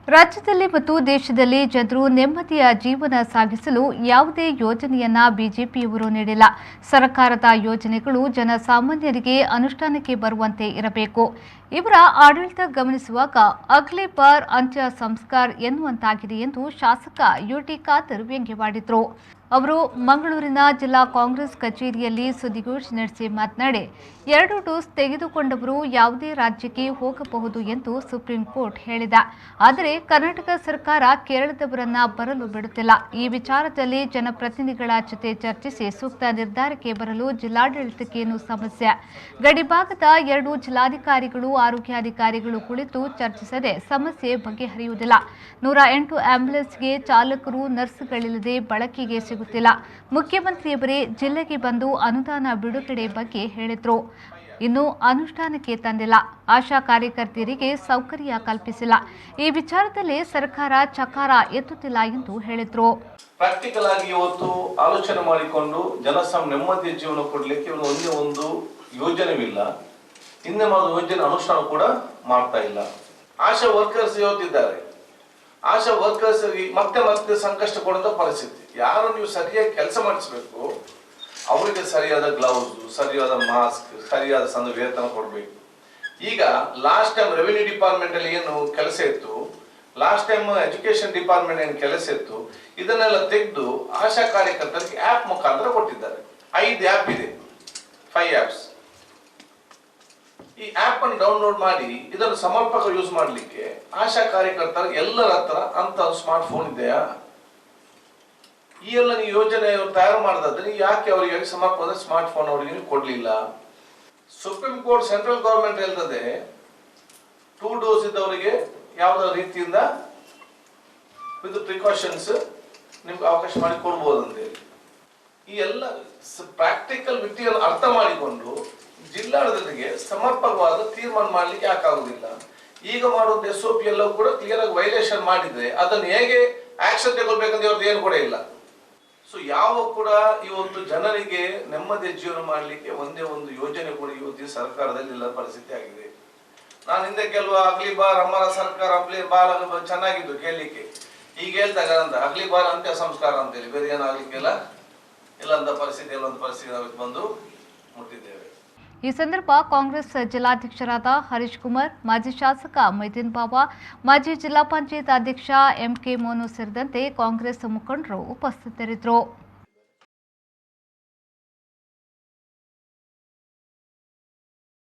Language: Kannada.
ರಾಜ್ಯದಲ್ಲಿ ಮತ್ತು ದೇಶದಲ್ಲಿ ಜನರು ನೆಮ್ಮದಿಯ ಜೀವನ ಸಾಗಿಸಲು ಯಾವುದೇ ಯೋಜನೆಯನ್ನ ಬಿಜೆಪಿಯವರು ನೀಡಿಲ್ಲ. ಸರ್ಕಾರದ ಯೋಜನೆಗಳು ಜನಸಾಮಾನ್ಯರಿಗೆ ಅನುಷ್ಠಾನಕ್ಕೆ ಬರುವಂತೆ ಇರಬೇಕು. ಇವರ ಆಡಳಿತ ಗಮನಿಸುವಾಗ ಅಗ್ಲಿ ಬಾರ್ ಅಂತ್ಯ ಸಂಸ್ಕಾರ್ ಎನ್ನುವಂತಾಗಿದೆ ಎಂದು ಶಾಸಕ ಯುಟಿ ಖಾದರ್ ವ್ಯಂಗ್ಯವಾಡಿದರು. ಅವರು ಮಂಗಳೂರಿನ ಜಿಲ್ಲಾ ಕಾಂಗ್ರೆಸ್ ಕಚೇರಿಯಲ್ಲಿ ಸುದ್ದಿಗೋಷ್ಠಿ ನಡೆಸಿ ಮಾತನಾಡಿ, 2 ಡೋಸ್ ತೆಗೆದುಕೊಂಡವರು ಯಾವುದೇ ರಾಜ್ಯಕ್ಕೆ ಹೋಗಬಹುದು ಎಂದು ಸುಪ್ರೀಂ ಕೋರ್ಟ್ ಹೇಳಿದೆ. ಆದರೆ ಕರ್ನಾಟಕ ಸರ್ಕಾರ ಕೇರಳದವರನ್ನ ಬರಲು ಬಿಡುತ್ತಿಲ್ಲ. ಈ ವಿಚಾರದಲ್ಲಿ ಜನಪ್ರತಿನಿಧಿಗಳ ಜೊತೆ ಚರ್ಚಿಸಿ ಸೂಕ್ತ ನಿರ್ಧಾರಕ್ಕೆ ಬರಲು ಜಿಲ್ಲಾಡಳಿತಕ್ಕೇನು ಸಮಸ್ಯೆ? ಗಡಿಭಾಗದ 2 ಜಿಲ್ಲಾಧಿಕಾರಿಗಳು, ಆರೋಗ್ಯಾಧಿಕಾರಿಗಳು ಕುಳಿತು ಚರ್ಚಿಸದೆ ಸಮಸ್ಯೆ ಬಗೆಹರಿಯುವುದಿಲ್ಲ. 108 ಆಂಬ್ಯುಲೆನ್ಸ್ಗೆ ಚಾಲಕರು, ನರ್ಸ್ಗಳಿಲ್ಲದೆ ಬಳಕೆಗೆ ಸಿಗುತ್ತಿಲ್ಲ. ಮುಖ್ಯಮಂತ್ರಿಯವರೇ ಜಿಲ್ಲೆಗೆ ಬಂದು ಅನುದಾನ ಬಿಡುಗಡೆ ಬಗ್ಗೆ ಹೇಳಿದ್ರು. ಇನ್ನು ಅನುಷ್ಠಾನಕ್ಕೆ ತಂದಿಲ್ಲ. ಆಶಾ ಕಾರ್ಯಕರ್ತೆಯರಿಗೆ ಸೌಕರ್ಯ ಕಲ್ಪಿಸಿಲ್ಲ. ಈ ವಿಚಾರದಲ್ಲಿ ಸರ್ಕಾರ ಚಕಾರ ಎತ್ತುತ್ತಿಲ್ಲ ಎಂದು ಹೇಳಿದ್ರು. ಪ್ರಾಕ್ಟಿಕಲ್ ಆಗಿ ಇವತ್ತು ಆಲೋಚನೆ ಮಾಡಿಕೊಂಡು ನೆಮ್ಮದಿಯ ಜೀವನ ಕೊಡ್ಲಿಕ್ಕೆ ಒಂದೇ ಒಂದು ಯೋಜನೆವಿಲ್ಲ. ಹಿಂದೆ ಮಾಡಿದ ಯೋಜನೆ ಅನುಷ್ಠಾನ ಕೂಡ ಮಾಡ್ತಾ ಇಲ್ಲ. ಆಶಾ ವರ್ಕರ್ಸ್ ಇವತ್ತಿದ್ದಾರೆ. ಆಶಾ ವರ್ಕರ್ಸ್ ಮತ್ತೆ ಮತ್ತೆ ಸಂಕಷ್ಟ ಕೊಡುವಂತ ಪರಿಸ್ಥಿತಿ. ಯಾರು ನೀವು ಸರಿಯಾಗಿ ಕೆಲಸ ಮಾಡಿಸಬೇಕು, ಅವರಿಗೆ ಸರಿಯಾದ ಗ್ಲೌಸ್, ಸರಿಯಾದ ಮಾಸ್ಕ್, ಸರಿಯಾದ ವೇತನ ಕೊಡಬೇಕು. ಈಗ ಲಾಸ್ಟ್ ಟೈಮ್ ರೆವಿನ್ಯೂ ಡಿಪಾರ್ಟ್ಮೆಂಟ್ ಅಲ್ಲಿ ಏನು ಕೆಲಸ ಇತ್ತು, ಲಾಸ್ಟ್ ಟೈಮ್ ಎಜುಕೇಶನ್ ಡಿಪಾರ್ಟ್ಮೆಂಟ್ ಏನು ಕೆಲಸ ಇತ್ತು, ಇದನ್ನೆಲ್ಲ ತೆಗೆದು ಆಶಾ ಕಾರ್ಯಕರ್ತರಿಗೆ ಆಪ್ ಮುಖಾಂತರ ಕೊಟ್ಟಿದ್ದಾರೆ. 5 ಆಪ್ ಇದೆ, 5 ಆಪ್ಸ್. ಈ ಆಪ್ ಅನ್ನು ಡೌನ್ಲೋಡ್ ಮಾಡಿ ಇದನ್ನು ಸಮರ್ಪಕ ಯೂಸ್ ಮಾಡಲಿಕ್ಕೆ ಆಶಾ ಕಾರ್ಯಕರ್ತರ ಎಲ್ಲರ ಹತ್ರ ಅಂತ ಸ್ಮಾರ್ಟ್ ಫೋನ್ ಇದೆಯಾ? ಈ ಎಲ್ಲ ನೀವು ಯೋಜನೆ ತಯಾರು ಮಾಡಿದ್ರೆ ಯಾಕೆ ಅವರಿಗೆ ಸಮರ್ಪಕ ಸ್ಮಾರ್ಟ್ ಫೋನ್ ಅವರಿಗೆ ಕೊಡ್ಲಿಲ್ಲ? ಸುಪ್ರೀಂ ಕೋರ್ಟ್ ಸೆಂಟ್ರಲ್ ಗವರ್ಮೆಂಟ್ ಹೇಳ್ತದೆ 2 ಡೋಸ್ ಇದ್ದವರಿಗೆ ಯಾವುದೇ ರೀತಿಯಿಂದ ವಿತ್ ಪ್ರಿಕಾಷನ್ಸ್ ನಿಮ್ಗೆ ಅವಕಾಶ ಮಾಡಿ ಕೊಡ್ಬೋದು ಅಂತ ಹೇಳಿ. ಈ ಎಲ್ಲ ಪ್ರಾಕ್ಟಿಕಲ್ ವಿಷಯವನ್ನು ಅರ್ಥ ಮಾಡಿಕೊಂಡು ಜಿಲ್ಲಾಡಳಿತಕ್ಕೆ ಸಮರ್ಪಕವಾದ ತೀರ್ಮಾನ ಮಾಡ್ಲಿಕ್ಕೆ ಯಾಕಾಗುದಿಲ್ಲ? ಈಗ ಮಾಡುವಂತ SOP ಎಲ್ಲವೂ ಕೂಡ ಕ್ಲಿಯರ್ ಆಗಿ ವೈಲೇಷನ್ ಮಾಡಿದ್ರೆ ಅದನ್ನು ಹೇಗೆ ಆಕ್ಷನ್ ತಗೊಳ್ಬೇಕಂತ ಇವ್ರದ್ದು ಏನು ಕೂಡ ಇಲ್ಲ. ಸೊ ಯಾವ ಕೂಡ ಇವತ್ತು ಜನರಿಗೆ ನೆಮ್ಮದಿಯ ಜೀವನ ಮಾಡ್ಲಿಕ್ಕೆ ಒಂದೇ ಒಂದು ಯೋಜನೆ ಕೂಡ ಇವತ್ತು ಸರ್ಕಾರದಲ್ಲಿ ಇಲ್ಲ ಪರಿಸ್ಥಿತಿ ಆಗಿದೆ. ನಾನು ಹಿಂದೆ ಕೆಲವು ಅಗ್ಲಿ ಬಾರ್ ಅಮ್ಮರ ಸರ್ಕಾರ ಅಗ್ಲಿ ಬಾರ್ ಚೆನ್ನಾಗಿದ್ದು ಕೇಳಲಿಕ್ಕೆ. ಈಗ ಹೇಳ್ದಾಗ ಅಗ್ಲಿ ಬಾರ್ ಅಂತ್ಯ ಸಂಸ್ಕಾರ ಅಂತ ಹೇಳಿ ಬೇರೆ ಏನಾಗ್ಲಿಕ್ಕಿಲ್ಲ ಇಲ್ಲಂತ ಪರಿಸ್ಥಿತಿ ಎಲ್ಲೊಂದು ಪರಿಸ್ಥಿತಿ ಬಂದು ಮುಟ್ಟಿದ್ದೇವೆ. ಈ ಸಂದರ್ಭ ಕಾಂಗ್ರೆಸ್ ಜಿಲ್ಲಾಧ್ಯಕ್ಷರಾದ ಹರೀಶ್ ಕುಮಾರ್, ಮಾಜಿ ಶಾಸಕ ಮೊಯ್ದೀನ್ ಬಾಬಾ, ಮಾಜಿ ಜಿಲ್ಲಾ ಪಂಚಾಯತ್ ಅಧ್ಯಕ್ಷ MK ಮೋನು ಸೇರಿದಂತೆ ಕಾಂಗ್ರೆಸ್ ಮುಖಂಡರು ಉಪಸ್ಥಿತರಿದ್ದರು.